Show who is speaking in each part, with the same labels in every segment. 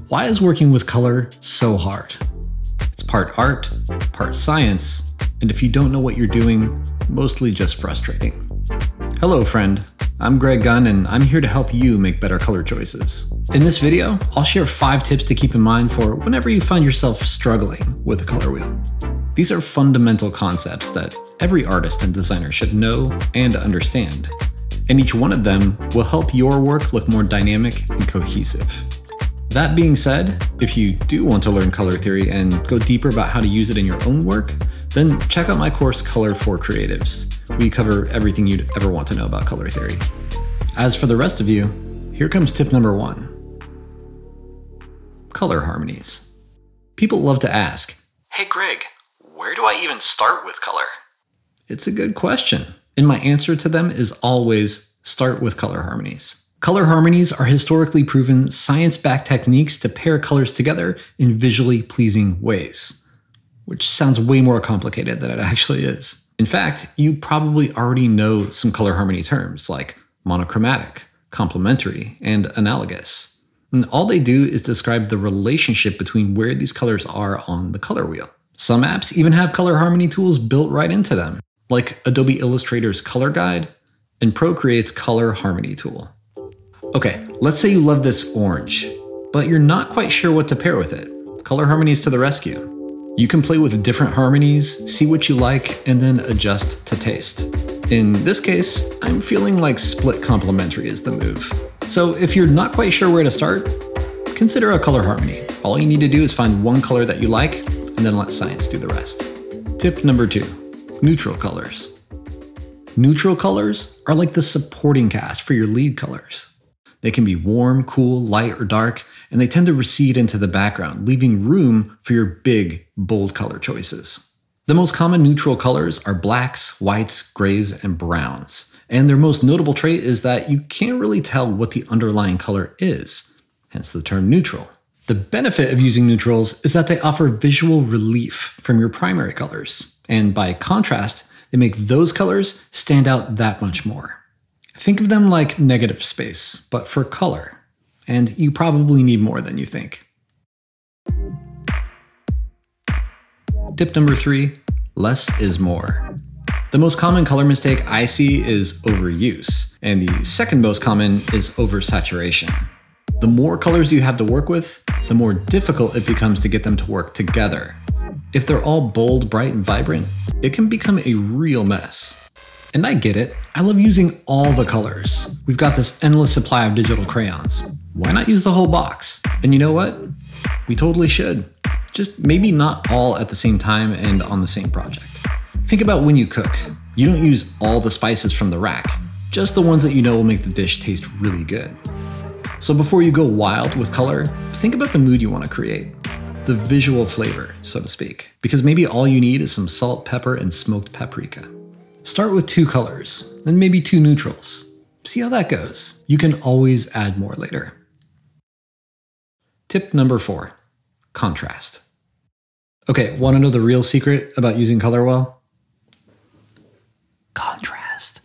Speaker 1: Why is working with color so hard? It's part art, part science, and if you don't know what you're doing, mostly just frustrating. Hello friend, I'm Greg Gunn and I'm here to help you make better color choices. In this video, I'll share 5 tips to keep in mind for whenever you find yourself struggling with the color wheel. These are fundamental concepts that every artist and designer should know and understand, and each one of them will help your work look more dynamic and cohesive. That being said, if you do want to learn color theory and go deeper about how to use it in your own work, then check out my course Color for Creatives. We cover everything you'd ever want to know about color theory. As for the rest of you, here comes tip number 1. Color harmonies. People love to ask, "Hey Greg, where do I even start with color?" It's a good question, and my answer to them is always start with color harmonies. Color harmonies are historically proven science-backed techniques to pair colors together in visually pleasing ways, which sounds way more complicated than it actually is. In fact, you probably already know some color harmony terms like monochromatic, complementary, and analogous. And all they do is describe the relationship between where these colors are on the color wheel. Some apps even have color harmony tools built right into them, like Adobe Illustrator's Color Guide and Procreate's Color Harmony tool. Okay, let's say you love this orange, but you're not quite sure what to pair with it. Color harmonies to the rescue. You can play with different harmonies, see what you like, and then adjust to taste. In this case, I'm feeling like split complementary is the move. So if you're not quite sure where to start, consider a color harmony. All you need to do is find one color that you like, and then let science do the rest. Tip number 2, neutral colors. Neutral colors are like the supporting cast for your lead colors. They can be warm, cool, light, or dark, and they tend to recede into the background, leaving room for your big, bold color choices. The most common neutral colors are blacks, whites, grays, and browns, and their most notable trait is that you can't really tell what the underlying color is, hence the term neutral. The benefit of using neutrals is that they offer visual relief from your primary colors, and by contrast, they make those colors stand out that much more. Think of them like negative space, but for color, and you probably need more than you think. Tip number 3, less is more. The most common color mistake I see is overuse, and the second most common is oversaturation. The more colors you have to work with, the more difficult it becomes to get them to work together. If they're all bold, bright, and vibrant, it can become a real mess. And I get it, I love using all the colors. We've got this endless supply of digital crayons. Why not use the whole box? And you know what? We totally should. Just maybe not all at the same time and on the same project. Think about when you cook. You don't use all the spices from the rack, just the ones that you know will make the dish taste really good. So before you go wild with color, think about the mood you want to create. The visual flavor, so to speak. Because maybe all you need is some salt, pepper, and smoked paprika. Start with 2 colors, then maybe 2 neutrals. See how that goes. You can always add more later. Tip number 4, contrast. Okay, want to know the real secret about using color well? Contrast.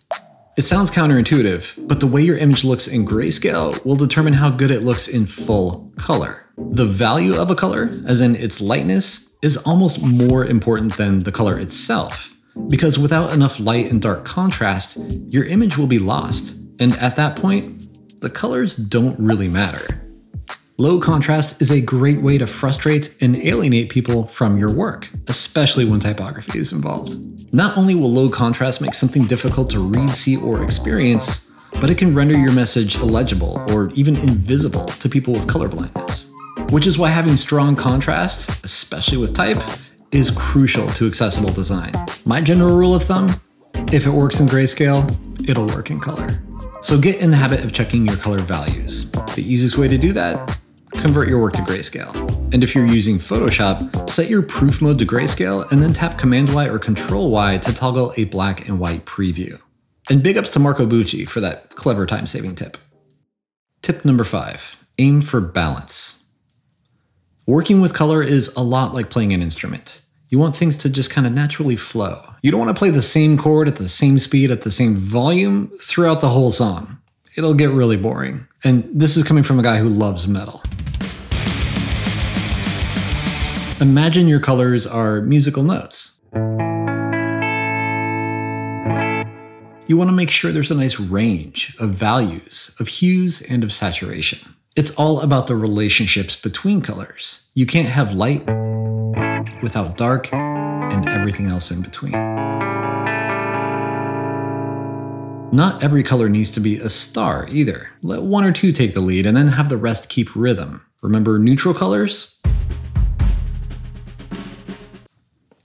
Speaker 1: It sounds counterintuitive, but the way your image looks in grayscale will determine how good it looks in full color. The value of a color, as in its lightness, is almost more important than the color itself. Because without enough light and dark contrast, your image will be lost. And at that point, the colors don't really matter. Low contrast is a great way to frustrate and alienate people from your work, especially when typography is involved. Not only will low contrast make something difficult to read, see, or experience, but it can render your message illegible or even invisible to people with color blindness. Which is why having strong contrast, especially with type, is crucial to accessible design. My general rule of thumb, if it works in grayscale, it'll work in color. So get in the habit of checking your color values. The easiest way to do that, convert your work to grayscale. And if you're using Photoshop, set your proof mode to grayscale and then tap Command-Y or Control-Y to toggle a black and white preview. And big ups to Marco Bucci for that clever time-saving tip. Tip number 5, aim for balance. Working with color is a lot like playing an instrument. You want things to just kind of naturally flow. You don't want to play the same chord at the same speed at the same volume throughout the whole song. It'll get really boring. And this is coming from a guy who loves metal. Imagine your colors are musical notes. You want to make sure there's a nice range of values, of hues, and of saturation. It's all about the relationships between colors. You can't have light without dark and everything else in between. Not every color needs to be a star either. Let one or two take the lead and then have the rest keep rhythm. Remember neutral colors?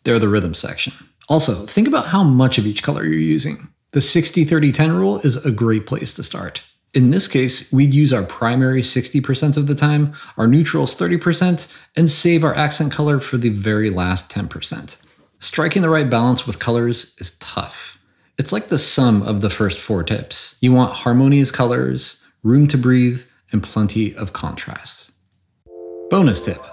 Speaker 1: They're the rhythm section. Also, think about how much of each color you're using. The 60-30-10 rule is a great place to start. In this case, we'd use our primary 60% of the time, our neutrals 30%, and save our accent color for the very last 10%. Striking the right balance with colors is tough. It's like the sum of the first 4 tips. You want harmonious colors, room to breathe, and plenty of contrast. Bonus tip.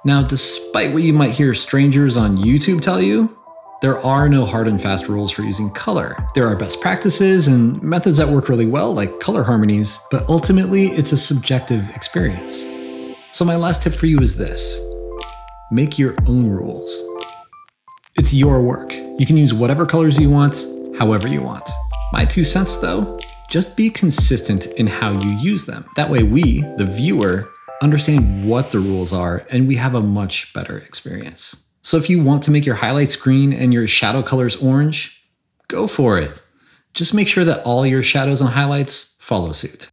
Speaker 1: Now, despite what you might hear strangers on YouTube tell you, there are no hard and fast rules for using color. There are best practices and methods that work really well, like color harmonies, but ultimately it's a subjective experience. So my last tip for you is this: make your own rules. It's your work. You can use whatever colors you want, however you want. My 2 cents though, just be consistent in how you use them. That way we, the viewer, understand what the rules are and we have a much better experience. So if you want to make your highlights green and your shadow colors orange, go for it. Just make sure that all your shadows and highlights follow suit.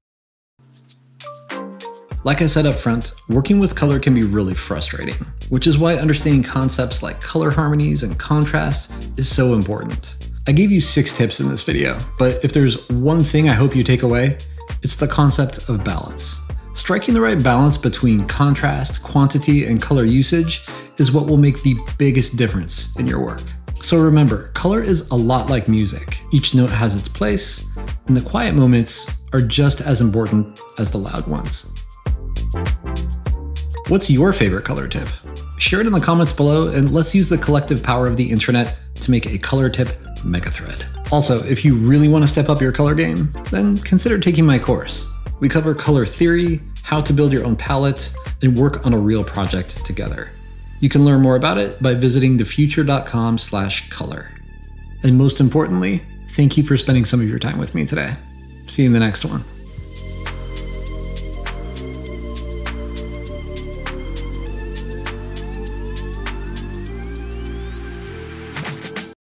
Speaker 1: Like I said up front, working with color can be really frustrating, which is why understanding concepts like color harmonies and contrast is so important. I gave you 6 tips in this video, but if there's one thing I hope you take away, it's the concept of balance. Striking the right balance between contrast, quantity, and color usage is what will make the biggest difference in your work. So remember, color is a lot like music. Each note has its place, and the quiet moments are just as important as the loud ones. What's your favorite color tip? Share it in the comments below, and let's use the collective power of the internet to make a color tip mega thread. Also, if you really want to step up your color game, then consider taking my course. We cover color theory, how to build your own palette, and work on a real project together. You can learn more about it by visiting thefutur.com/color. And most importantly, thank you for spending some of your time with me today. See you in the next one.